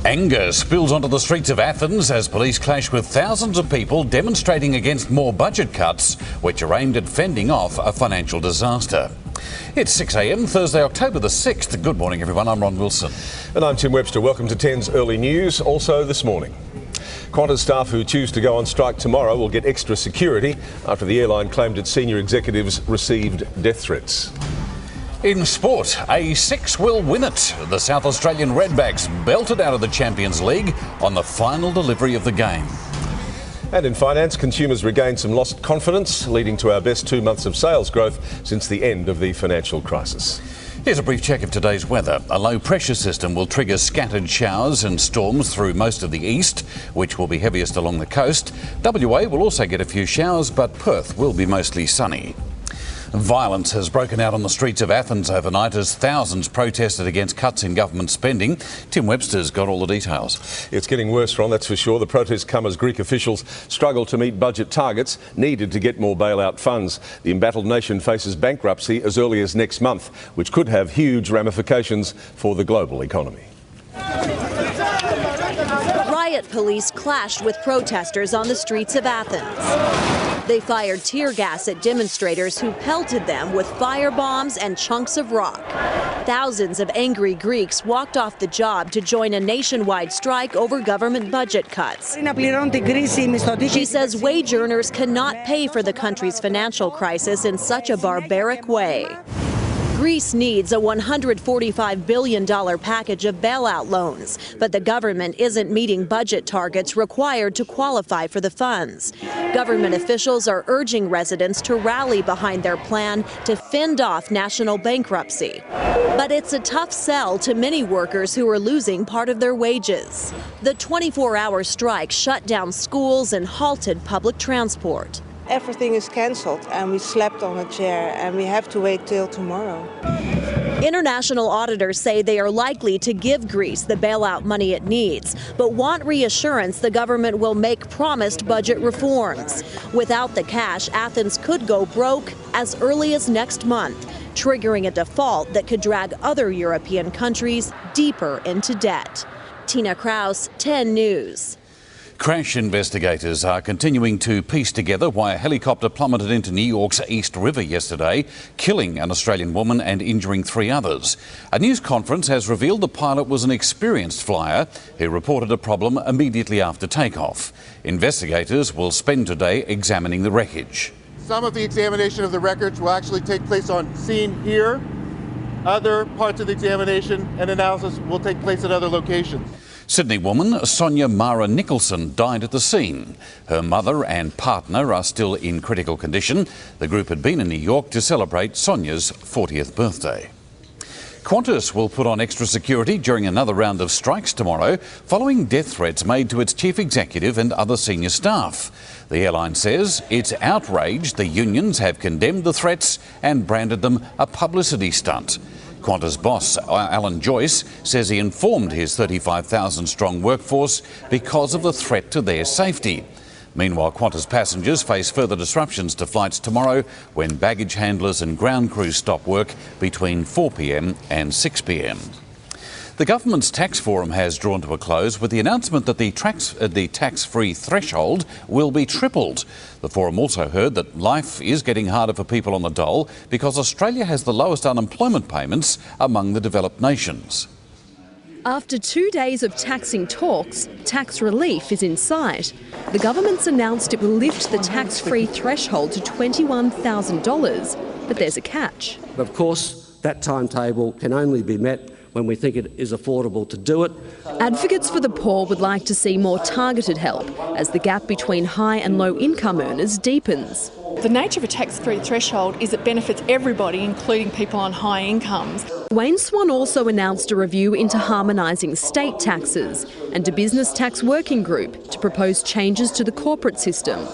Anger spills onto the streets of Athens as police clash with thousands of people demonstrating against more budget cuts, which are aimed at fending off a financial disaster. It's 6 a.m, Thursday, October the 6th. Good morning, everyone. I'm Ron Wilson. And I'm Tim Webster. Welcome to 10's Early News. Also this morning, Qantas staff who choose to go on strike tomorrow will get extra security after the airline claimed its senior executives received death threats. In sport, a 6 will win it. The South Australian Redbacks belted out of the Champions League on the final delivery of the game. And in finance, consumers regained some lost confidence, leading to our best 2 months of sales growth since the end of the financial crisis. Here's a brief check of today's weather. A low pressure system will trigger scattered showers and storms through most of the east, which will be heaviest along the coast. WA will also get a few showers, but Perth will be mostly sunny. Violence has broken out on the streets of Athens overnight as thousands protested against cuts in government spending. Tim Webster's got all the details. It's getting worse, Ron, that's for sure. The protests come as Greek officials struggle to meet budget targets needed to get more bailout funds. The embattled nation faces bankruptcy as early as next month, which could have huge ramifications for the global economy. Riot police clashed with protesters on the streets of Athens. They fired tear gas at demonstrators who pelted them with firebombs and chunks of rock. Thousands of angry Greeks walked off the job to join a nationwide strike over government budget cuts. She says wage earners cannot pay for the country's financial crisis in such a barbaric way. Greece needs a $145 billion package of bailout loans, but the government isn't meeting budget targets required to qualify for the funds. Government officials are urging residents to rally behind their plan to fend off national bankruptcy. But it's a tough sell to many workers who are losing part of their wages. The 24-hour strike shut down schools and halted public transport. Everything is cancelled and we slept on a chair and we have to wait till tomorrow. International auditors say they are likely to give Greece the bailout money it needs, but want reassurance the government will make promised budget reforms. Without the cash, Athens could go broke as early as next month, triggering a default that could drag other European countries deeper into debt. Tina Kraus, 10 News. Crash investigators are continuing to piece together why a helicopter plummeted into New York's East River yesterday, killing an Australian woman and injuring 3 others. A news conference has revealed the pilot was an experienced flyer who reported a problem immediately after takeoff. Investigators will spend today examining the wreckage. Some of the examination of the wreckage will actually take place on scene here. Other parts of the examination and analysis will take place at other locations. Sydney woman Sonia Mara Nicholson died at the scene. Her mother and partner are still in critical condition. The group had been in New York to celebrate Sonia's 40th birthday. Qantas will put on extra security during another round of strikes tomorrow, following death threats made to its chief executive and other senior staff. The airline says it's outraged the unions have condemned the threats and branded them a publicity stunt. Qantas boss Alan Joyce says he informed his 35,000-strong workforce because of the threat to their safety. Meanwhile, Qantas passengers face further disruptions to flights tomorrow when baggage handlers and ground crews stop work between 4 p.m. and 6 p.m. The government's tax forum has drawn to a close with the announcement that the tax-free threshold will be tripled. The forum also heard that life is getting harder for people on the dole because Australia has the lowest unemployment payments among the developed nations. After 2 days of taxing talks, tax relief is in sight. The government's announced it will lift the tax-free threshold to $21,000, but there's a catch. Of course, that timetable can only be met when we think it is affordable to do it. Advocates for the poor would like to see more targeted help as the gap between high and low income earners deepens. The nature of a tax-free threshold is it benefits everybody, including people on high incomes. Wayne Swan also announced a review into harmonising state taxes and a business tax working group to propose changes to the corporate system.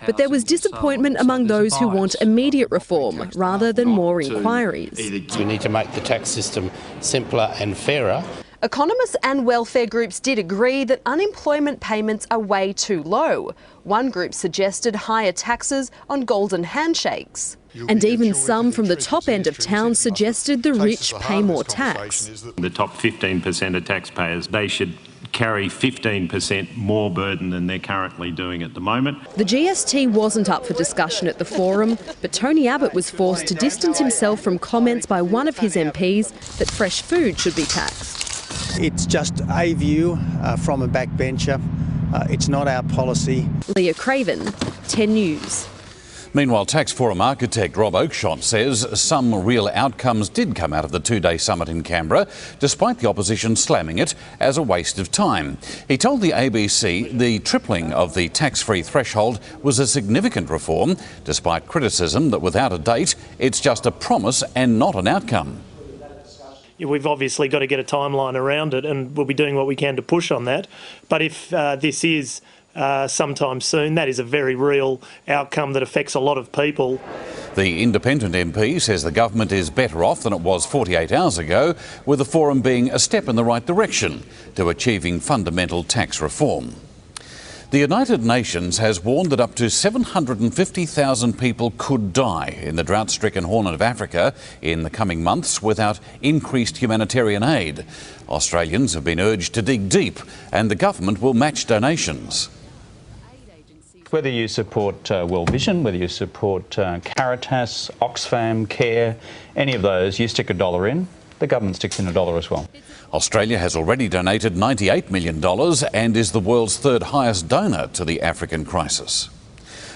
But there was disappointment among those who want immediate reform rather than more inquiries. We need to make the tax system simpler and fairer. Economists and welfare groups did agree that unemployment payments are way too low. One group suggested higher taxes on golden handshakes. And even some from the top end of town suggested the rich pay more tax. The top 15% of taxpayers, they should carry 15% more burden than they're currently doing at the moment. The GST wasn't up for discussion at the forum, but Tony Abbott was forced to distance himself from comments by one of his MPs that fresh food should be taxed. It's just a view from a backbencher. It's not our policy. Leah Craven, 10 News. Meanwhile, Tax Forum architect Rob Oakeshott says some real outcomes did come out of the two-day summit in Canberra, despite the opposition slamming it as a waste of time. He told the ABC the tripling of the tax-free threshold was a significant reform, despite criticism that without a date, it's just a promise and not an outcome. We've obviously got to get a timeline around it, and we'll be doing what we can to push on that. But if this is sometime soon, that is a very real outcome that affects a lot of people. The independent MP says the government is better off than it was 48 hours ago, with the forum being a step in the right direction to achieving fundamental tax reform. The United Nations has warned that up to 750,000 people could die in the drought-stricken Horn of Africa in the coming months without increased humanitarian aid. Australians have been urged to dig deep, and the government will match donations. Whether you support World Vision, whether you support Caritas, Oxfam, CARE, any of those, you stick $1 in, the government sticks in $1 as well. Australia has already donated $98 million and is the world's third highest donor to the African crisis.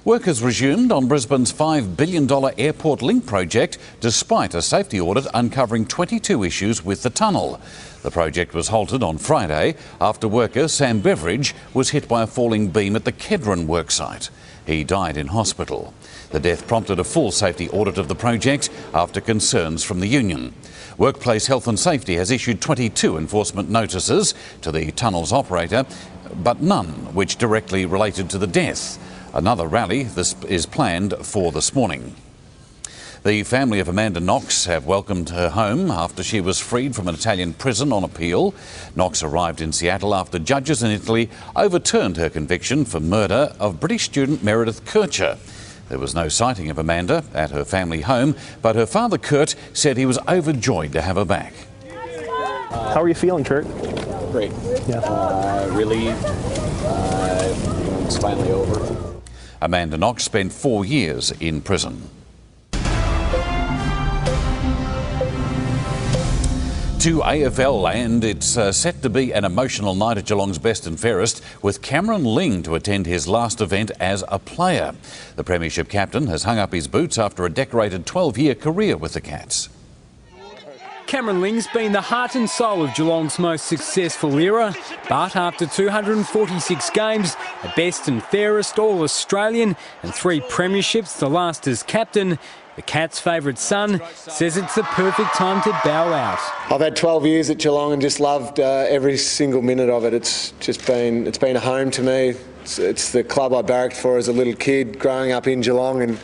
Work has resumed on Brisbane's $5 billion airport link project, despite a safety audit uncovering 22 issues with the tunnel. The project was halted on Friday after worker Sam Beveridge was hit by a falling beam at the Kedron worksite. He died in hospital. The death prompted a full safety audit of the project after concerns from the union. Workplace Health and Safety has issued 22 enforcement notices to the tunnel's operator, but none which directly related to the death. Another rally is planned for this morning. The family of Amanda Knox have welcomed her home after she was freed from an Italian prison on appeal. Knox arrived in Seattle after judges in Italy overturned her conviction for murder of British student Meredith Kircher. There was no sighting of Amanda at her family home, but her father Kurt said he was overjoyed to have her back. How are you feeling, Kurt? Great. Yeah. Relieved. It's finally over. Amanda Knox spent 4 years in prison. To AFL, and it's set to be an emotional night at Geelong's Best and Fairest, with Cameron Ling to attend his last event as a player. The Premiership captain has hung up his boots after a decorated 12-year career with the Cats. Cameron Ling's been the heart and soul of Geelong's most successful era, but after 246 games, a Best and Fairest All-Australian and 3 premierships, the last as captain, the Cats' favourite son says it's the perfect time to bow out. I've had 12 years at Geelong and just loved every single minute of it. It's been a home to me. It's the club I barracked for as a little kid growing up in Geelong and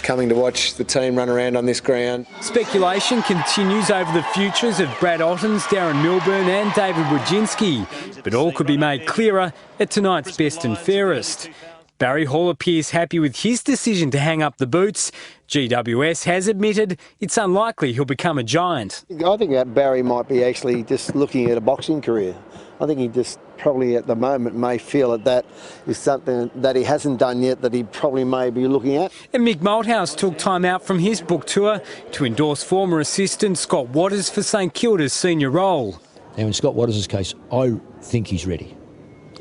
coming to watch the team run around on this ground. Speculation continues over the futures of Brad Ottens, Darren Milburn and David Wojcinski, but all could be made clearer at tonight's Best and Fairest. Barry Hall appears happy with his decision to hang up the boots. GWS has admitted it's unlikely he'll become a giant. I think that Barry might be actually just looking at a boxing career. I think he just probably at the moment may feel that is something that he hasn't done yet that he probably may be looking at. And Mick Malthouse took time out from his book tour to endorse former assistant Scott Watters for St Kilda's senior role. Now in Scott Watters' case, I think he's ready.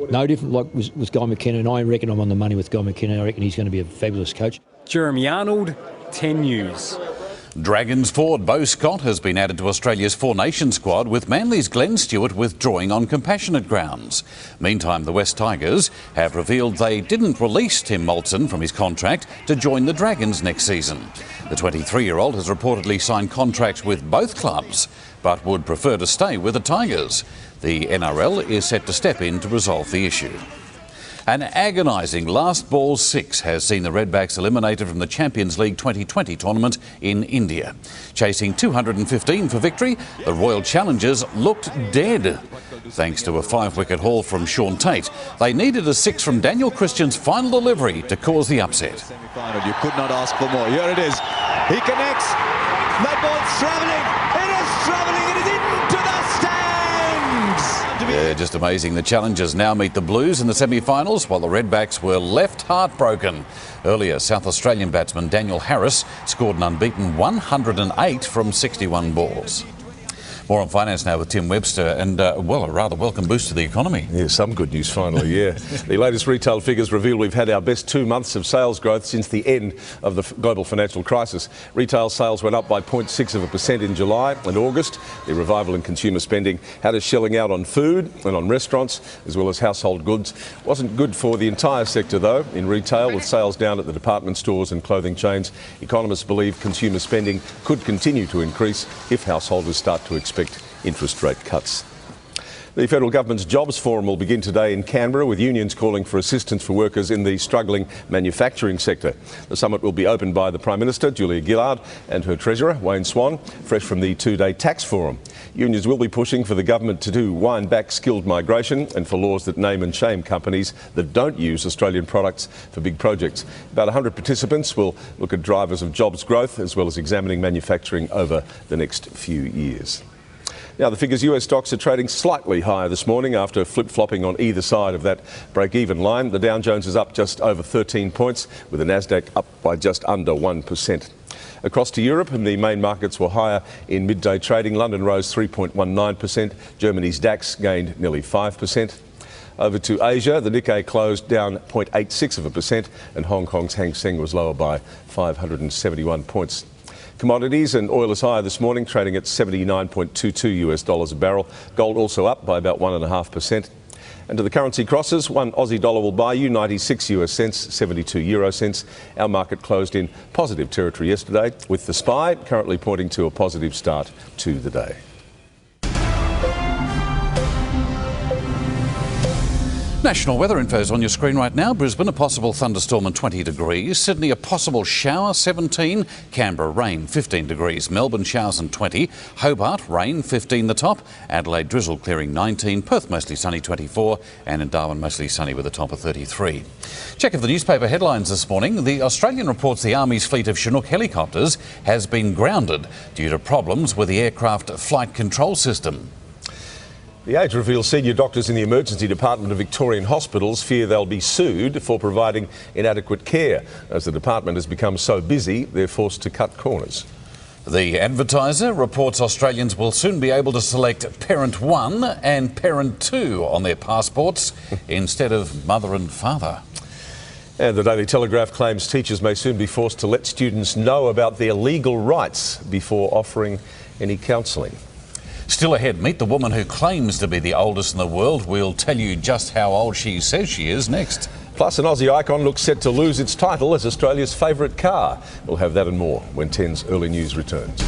No different like with Guy McKinnon. I reckon I'm on the money with Guy McKinnon. I reckon he's going to be a fabulous coach. Jeremy Arnold, 10 News. Dragons forward Beau Scott has been added to Australia's Four Nations squad, with Manly's Glenn Stewart withdrawing on compassionate grounds. Meantime, the West Tigers have revealed they didn't release Tim Moulton from his contract to join the Dragons next season. The 23-year-old has reportedly signed contracts with both clubs, but would prefer to stay with the Tigers. The NRL is set to step in to resolve the issue. An agonising last ball 6 has seen the Redbacks eliminated from the Champions League 2020 tournament in India. Chasing 215 for victory, the Royal Challengers looked dead. Thanks to a 5-wicket haul from Sean Tate, they needed a 6 from Daniel Christian's final delivery to cause the upset. You could not ask for more. Here it is. He connects. That ball's travelling. It is travelling. It is into the stands. Yeah, just amazing. The Challengers now meet the Blues in the semi-finals, while the Redbacks were left heartbroken. Earlier, South Australian batsman Daniel Harris scored an unbeaten 108 from 61 balls. More on finance now with Tim Webster and, well, a rather welcome boost to the economy. Yeah, some good news finally, yeah. The latest retail figures reveal we've had our best 2 months of sales growth since the end of the global financial crisis. Retail sales went up by 0.6% in July and August. The revival in consumer spending had us shelling out on food and on restaurants, as well as household goods. Wasn't good for the entire sector, though. In retail, with sales down at the department stores and clothing chains, economists believe consumer spending could continue to increase if householders start to expect interest rate cuts. The federal government's jobs forum will begin today in Canberra, with unions calling for assistance for workers in the struggling manufacturing sector. The summit will be opened by the Prime Minister, Julia Gillard, and her Treasurer, Wayne Swan, fresh from the 2-day tax forum. Unions will be pushing for the government to wind back skilled migration and for laws that name and shame companies that don't use Australian products for big projects. About 100 participants will look at drivers of jobs growth, as well as examining manufacturing over the next few years. Now, the figures: US stocks are trading slightly higher this morning after flip-flopping on either side of that break-even line. The Dow Jones is up just over 13 points, with the Nasdaq up by just under 1%. Across to Europe, and the main markets were higher in midday trading. London rose 3.19%. Germany's DAX gained nearly 5%. Over to Asia, the Nikkei closed down 0.86%, and Hong Kong's Hang Seng was lower by 571 points. Commodities: and oil is higher this morning, trading at $79.22 a barrel. Gold also up by about 1.5%. And to the currency crosses, one Aussie dollar will buy you 96 US cents, 72 euro cents. Our market closed in positive territory yesterday, with the SPY currently pointing to a positive start to the day. National weather info is on your screen right now. Brisbane, a possible thunderstorm and 20 degrees. Sydney, a possible shower, 17. Canberra, rain, 15 degrees. Melbourne, showers and 20. Hobart, rain, 15 the top. Adelaide, drizzle, clearing, 19. Perth, mostly sunny, 24. And in Darwin, mostly sunny with a top of 33. Check of the newspaper headlines this morning. The Australian reports the Army's fleet of Chinook helicopters has been grounded due to problems with the aircraft flight control system. The Age reveals senior doctors in the emergency department of Victorian hospitals fear they'll be sued for providing inadequate care. As the department has become so busy, they're forced to cut corners. The Advertiser reports Australians will soon be able to select Parent 1 and Parent 2 on their passports instead of mother and father. And the Daily Telegraph claims teachers may soon be forced to let students know about their legal rights before offering any counselling. Still ahead, meet the woman who claims to be the oldest in the world. We'll tell you just how old she says she is next. Plus, an Aussie icon looks set to lose its title as Australia's favourite car. We'll have that and more when 10's early news returns.